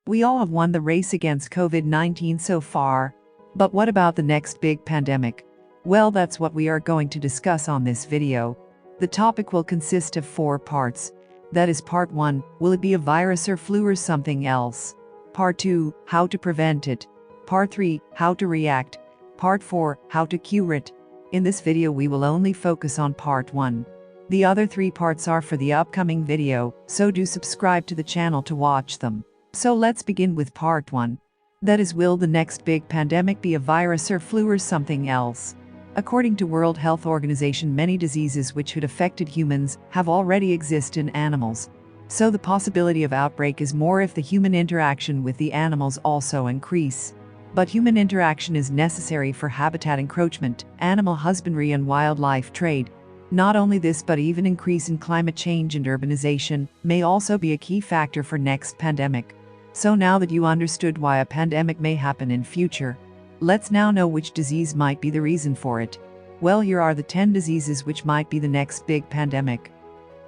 We all have won the race against COVID-19 so far. But what about the next big pandemic? Well, that's what we are going to discuss on this video. The topic will consist of 4 parts. That is, part 1, will it be a virus or flu or something else? Part 2, how to prevent it. Part 3, how to react. Part 4, how to cure it. In this video we will only focus on part 1. The other 3 parts are for the upcoming video, so do subscribe to the channel to watch them. So let's begin with part 1. That is, will the next big pandemic be a virus or flu or something else? According to World Health Organization, many diseases which had affected humans have already existed in animals. So the possibility of outbreak is more if the human interaction with the animals also increase. But human interaction is necessary for habitat encroachment, animal husbandry and wildlife trade. Not only this, but even increase in climate change and urbanization may also be a key factor for next pandemic. So now that you understood why a pandemic may happen in future, let's now know which disease might be the reason for it. Well, here are the 10 diseases which might be the next big pandemic.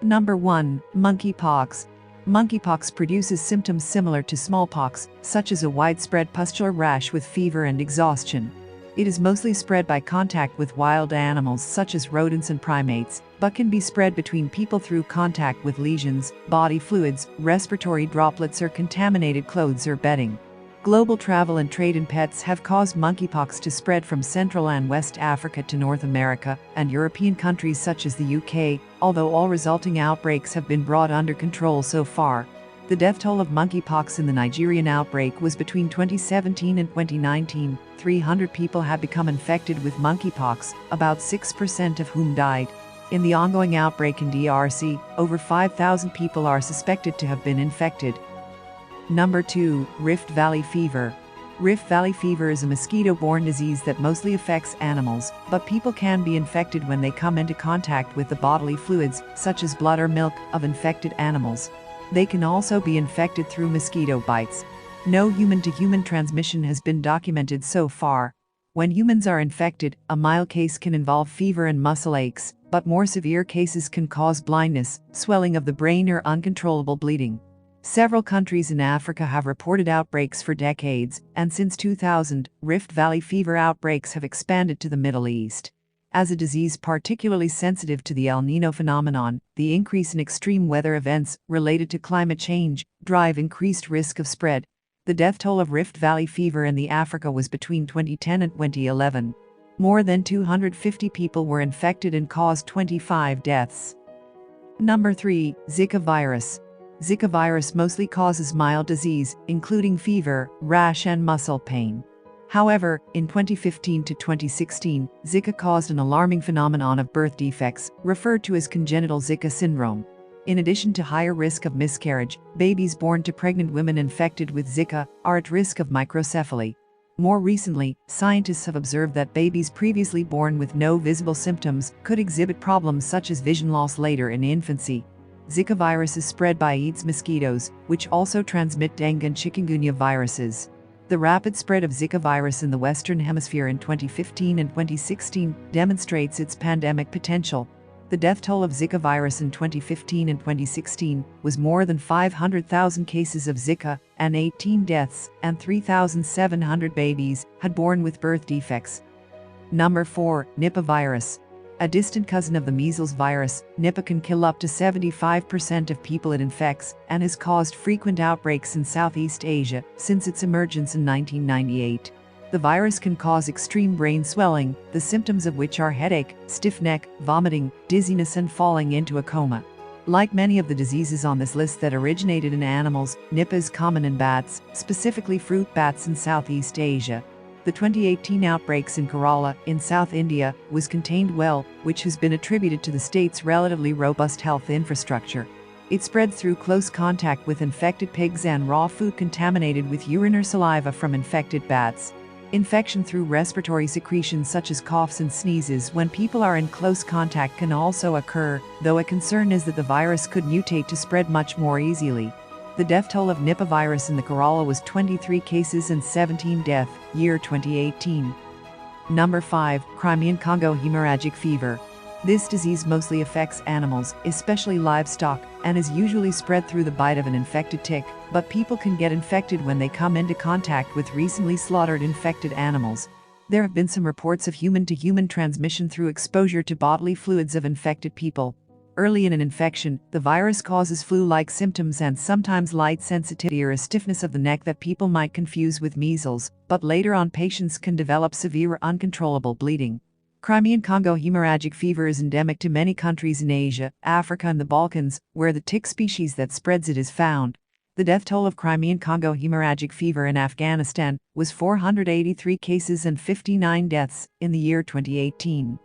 Number 1. Monkeypox. Monkeypox produces symptoms similar to smallpox, such as a widespread pustular rash with fever and exhaustion. It is mostly spread by contact with wild animals such as rodents and primates, but can be spread between people through contact with lesions, body fluids, respiratory droplets, or contaminated clothes or bedding. Global travel and trade in pets have caused monkeypox to spread from Central and West Africa to North America and European countries such as the UK, although all resulting outbreaks have been brought under control so far. The death toll of monkeypox in the Nigerian outbreak was between 2017 and 2019. 300 people have become infected with monkeypox, about 6% of whom died. In the ongoing outbreak in DRC, over 5,000 people are suspected to have been infected. Number 2. Rift Valley Fever. Rift Valley fever is a mosquito-borne disease that mostly affects animals, but people can be infected when they come into contact with the bodily fluids, such as blood or milk, of infected animals. They can also be infected through mosquito bites. No human-to-human transmission has been documented so far. When humans are infected, a mild case can involve fever and muscle aches, but more severe cases can cause blindness, swelling of the brain, or uncontrollable bleeding. Several countries in Africa have reported outbreaks for decades, and since 2000, Rift Valley fever outbreaks have expanded to the Middle East. As a disease particularly sensitive to the El Niño phenomenon, the increase in extreme weather events related to climate change drive increased risk of spread. The death toll of Rift Valley fever in the Africa was between 2010 and 2011. More than 250 people were infected and caused 25 deaths. Number 3. Zika Virus. Zika virus mostly causes mild disease, including fever, rash, and muscle pain. However, in 2015 to 2016, Zika caused an alarming phenomenon of birth defects, referred to as congenital Zika syndrome. In addition to higher risk of miscarriage, babies born to pregnant women infected with Zika are at risk of microcephaly. More recently, scientists have observed that babies previously born with no visible symptoms could exhibit problems such as vision loss later in infancy. Zika virus is spread by Aedes mosquitoes, which also transmit dengue and chikungunya viruses. The rapid spread of Zika virus in the Western Hemisphere in 2015 and 2016 demonstrates its pandemic potential. The death toll of Zika virus in 2015 and 2016 was more than 500,000 cases of Zika, and 18 deaths, and 3,700 babies had born with birth defects. Number 4. Nipah Virus. A distant cousin of the measles virus, Nipah can kill up to 75% of people it infects and has caused frequent outbreaks in Southeast Asia since its emergence in 1998. The virus can cause extreme brain swelling, the symptoms of which are headache, stiff neck, vomiting, dizziness, and falling into a coma. Like many of the diseases on this list that originated in animals, Nipah is common in bats, specifically fruit bats in Southeast Asia. The 2018 outbreaks in Kerala, in South India, was contained well, which has been attributed to the state's relatively robust health infrastructure. It spread through close contact with infected pigs and raw food contaminated with urine or saliva from infected bats. Infection through respiratory secretions such as coughs and sneezes when people are in close contact can also occur, though a concern is that the virus could mutate to spread much more easily. The death toll of Nipah virus in the Kerala was 23 cases and 17 deaths, year 2018. Number 5. Crimean Congo hemorrhagic fever. This disease mostly affects animals, especially livestock, and is usually spread through the bite of an infected tick, but people can get infected when they come into contact with recently slaughtered infected animals. There have been some reports of human-to-human transmission through exposure to bodily fluids of infected people. Early in an infection, the virus causes flu-like symptoms and sometimes light sensitivity or a stiffness of the neck that people might confuse with measles, but later on patients can develop severe or uncontrollable bleeding. Crimean Congo hemorrhagic fever is endemic to many countries in Asia, Africa and the Balkans, where the tick species that spreads it is found. The death toll of Crimean Congo hemorrhagic fever in Afghanistan was 483 cases and 59 deaths in the year 2018.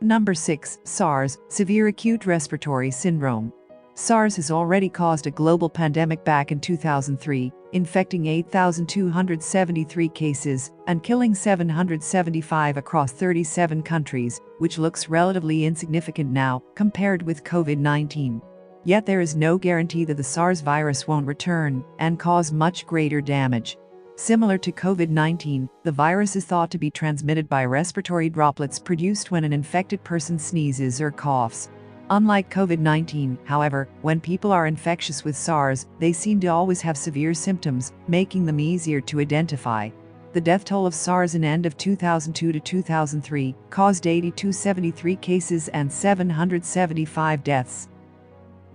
Number 6. SARS, Severe Acute Respiratory Syndrome. SARS has already caused a global pandemic back in 2003, infecting 8,273 cases and killing 775 across 37 countries, which looks relatively insignificant now compared with COVID-19. Yet there is no guarantee that the SARS virus won't return and cause much greater damage. Similar to COVID-19, the virus is thought to be transmitted by respiratory droplets produced when an infected person sneezes or coughs. Unlike COVID-19, however, when people are infectious with SARS, they seem to always have severe symptoms, making them easier to identify. The death toll of SARS in end of 2002 to 2003 caused 8,273 cases and 775 deaths.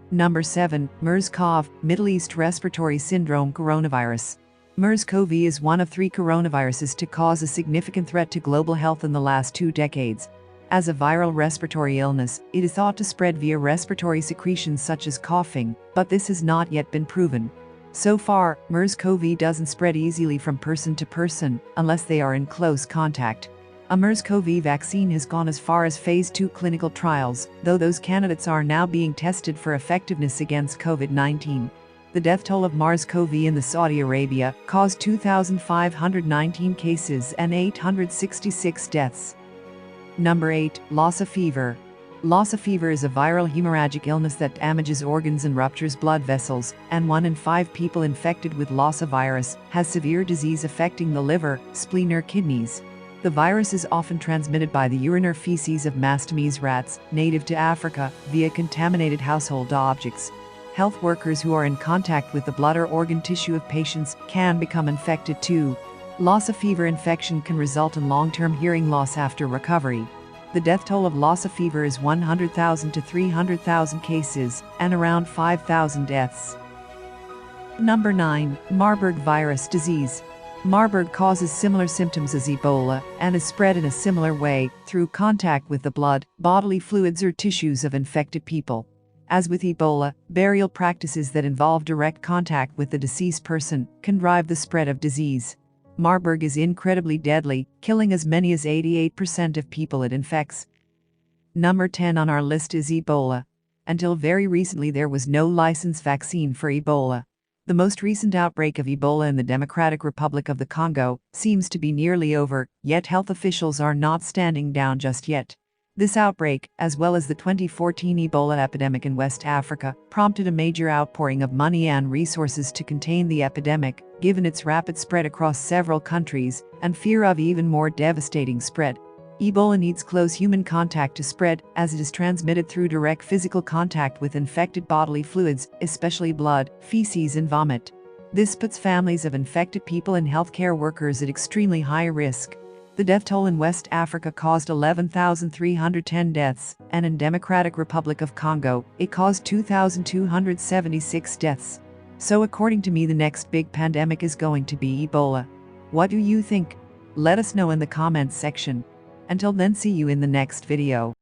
Number 7. MERS-CoV, Middle East Respiratory Syndrome Coronavirus. MERS-CoV is one of 3 coronaviruses to cause a significant threat to global health in the last 2 decades. As a viral respiratory illness, it is thought to spread via respiratory secretions such as coughing, but this has not yet been proven. So far, MERS-CoV doesn't spread easily from person to person, unless they are in close contact. A MERS-CoV vaccine has gone as far as phase 2 clinical trials, though those candidates are now being tested for effectiveness against COVID-19. The death toll of MERS-CoV in the Saudi Arabia caused 2,519 cases and 866 deaths. Number 8. Lassa fever. Lassa fever is a viral hemorrhagic illness that damages organs and ruptures blood vessels, and 1 in 5 people infected with Lassa virus has severe disease affecting the liver, spleen or kidneys. The virus is often transmitted by the urine or feces of mastomys rats, native to Africa, via contaminated household objects. Health workers who are in contact with the blood or organ tissue of patients can become infected too. Lassa fever infection can result in long-term hearing loss after recovery. The death toll of Lassa fever is 100,000 to 300,000 cases and around 5,000 deaths. Number 9. Marburg virus disease. Marburg causes similar symptoms as Ebola and is spread in a similar way through contact with the blood, bodily fluids or tissues of infected people. As with Ebola, burial practices that involve direct contact with the deceased person can drive the spread of disease. Marburg is incredibly deadly, killing as many as 88% of people it infects. Number 10 on our list is Ebola. Until very recently there was no licensed vaccine for Ebola. The most recent outbreak of Ebola in the Democratic Republic of the Congo seems to be nearly over, yet health officials are not standing down just yet. This outbreak, as well as the 2014 Ebola epidemic in West Africa, prompted a major outpouring of money and resources to contain the epidemic, given its rapid spread across several countries and fear of even more devastating spread. Ebola needs close human contact to spread, as it is transmitted through direct physical contact with infected bodily fluids, especially blood, feces and vomit. This puts families of infected people and healthcare workers at extremely high risk. The death toll in West Africa caused 11,310 deaths, and in Democratic Republic of Congo, it caused 2,276 deaths. So according to me, the next big pandemic is going to be Ebola. What do you think? Let us know in the comments section. Until then, see you in the next video.